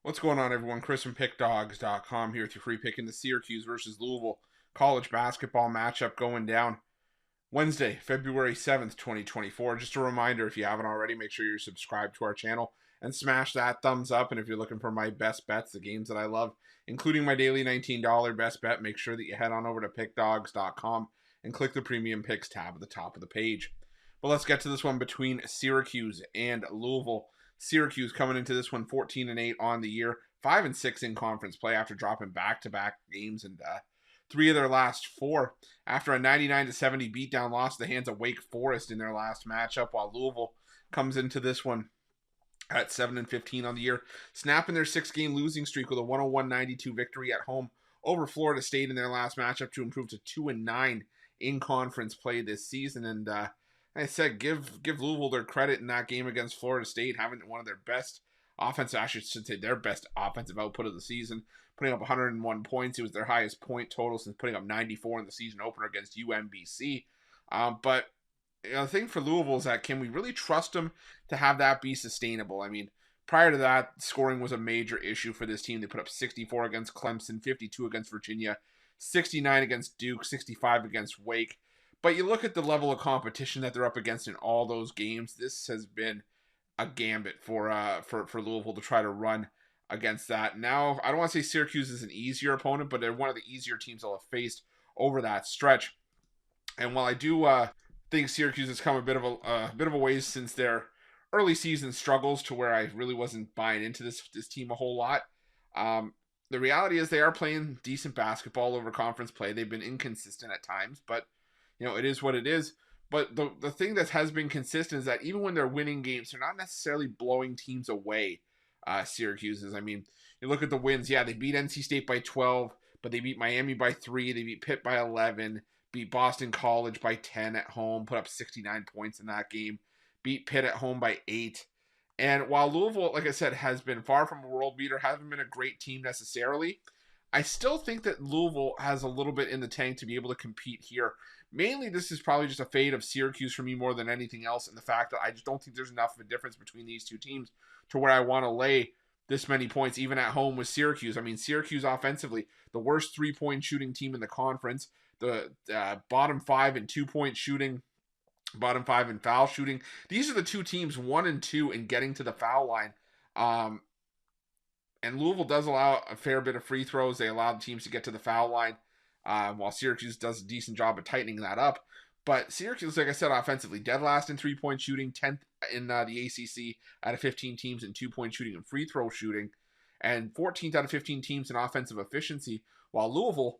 What's going on, everyone? Chris from Pickdawgz.com here with your free pick in the Syracuse versus Louisville college basketball matchup going down Wednesday, February 7th, 2024. Just a reminder, if you haven't already, make sure you're subscribed to our channel and smash that thumbs up. And if you're looking for my best bets, the games that I love, including my daily $19 best bet, make sure that you head on over to Pickdawgz.com and click the Premium Picks tab at the top of the page. But let's get to this one between Syracuse and Louisville. Syracuse coming into this one 14-8 on the year, 5-6 in conference play after dropping back-to-back games and 3 of their last 4 after a 99-70 beatdown loss to the hands of Wake Forest in their last matchup, while Louisville comes into this one at 7-15 on the year, snapping their 6-game losing streak with a 101-92 victory at home over Florida State in their last matchup to improve to 2-9 in conference play this season. And I said, give Louisville their credit in that game against Florida State, having one of their best offensive, I should say their best offensive output of the season, putting up 101 points. It was their highest point total since putting up 94 in the season opener against UMBC. But the thing for Louisville is that, can we really trust them to have that be sustainable? I mean, prior to that, scoring was a major issue for this team. They put up 64 against Clemson, 52 against Virginia, 69 against Duke, 65 against Wake. But you look at the level of competition that they're up against in all those games. This has been a gambit for Louisville to try to run against that. Now, I don't want to say Syracuse is an easier opponent, but they're one of the easier teams they'll have faced over that stretch. And while I do think Syracuse has come a bit of a ways since their early season struggles, to where I really wasn't buying into this team a whole lot, the reality is they are playing decent basketball over conference play. They've been inconsistent at times, but it is what it is. But the thing that has been consistent is that even when they're winning games, they're not necessarily blowing teams away. Syracuse is. I mean, you look at the wins. Yeah, they beat NC State by 12, but they beat Miami by 3. They beat Pitt by 11. Beat Boston College by 10 at home. Put up 69 points in that game. Beat Pitt at home by 8. And while Louisville, like I said, has been far from a world beater, hasn't been a great team necessarily, I still think that Louisville has a little bit in the tank to be able to compete here. Mainly, this is probably just a fade of Syracuse for me more than anything else, and the fact that I just don't think there's enough of a difference between these two teams to where I want to lay this many points, even at home with Syracuse. I mean, Syracuse offensively, the worst three-point shooting team in the conference, the bottom 5 in two-point shooting, bottom 5 in foul shooting. These are the two teams 1 and 2 in getting to the foul line. And Louisville does allow a fair bit of free throws. They allow the teams to get to the foul line, while Syracuse does a decent job of tightening that up. But Syracuse, like I said, offensively, dead last in three-point shooting, 10th in the ACC out of 15 teams in two-point shooting and free throw shooting, and 14th out of 15 teams in offensive efficiency, while Louisville,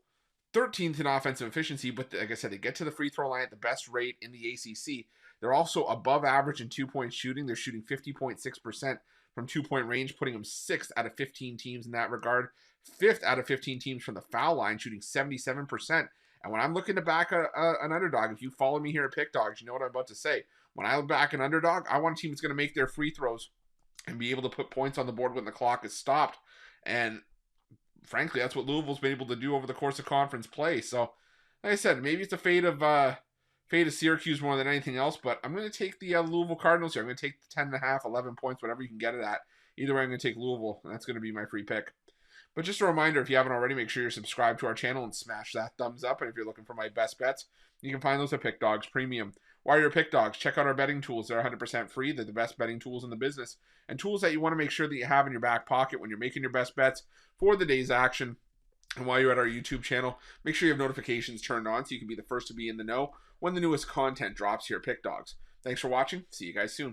13th in offensive efficiency, but like I said, they get to the free throw line at the best rate in the ACC. They're also above average in two-point shooting. They're shooting 50.6% from two-point range, putting them 6th out of 15 teams in that regard. 5th out of 15 teams from the foul line, shooting 77%. And when I'm looking to back an underdog, if you follow me here at Pick Dawgz, you know what I'm about to say. When I back an underdog, I want a team that's going to make their free throws and be able to put points on the board when the clock is stopped. And frankly, that's what Louisville's been able to do over the course of conference play. So, like I said, maybe it's a fate of Syracuse more than anything else, but I'm going to take the Louisville Cardinals here. I'm going to take the 10.5, 11 points, whatever you can get it at. Either way, I'm going to take Louisville, and that's going to be my free pick. But just a reminder, if you haven't already, make sure you're subscribed to our channel and smash that thumbs up. And if you're looking for my best bets, you can find those at Pick Dawgz Premium. While you're at Pick Dawgz, check out our betting tools. They're 100% free. They're the best betting tools in the business, and tools that you want to make sure that you have in your back pocket when you're making your best bets for the day's action. And while you're at our YouTube channel, make sure you have notifications turned on so you can be the first to be in the know when the newest content drops here at Pick Dawgz. Thanks for watching. See you guys soon.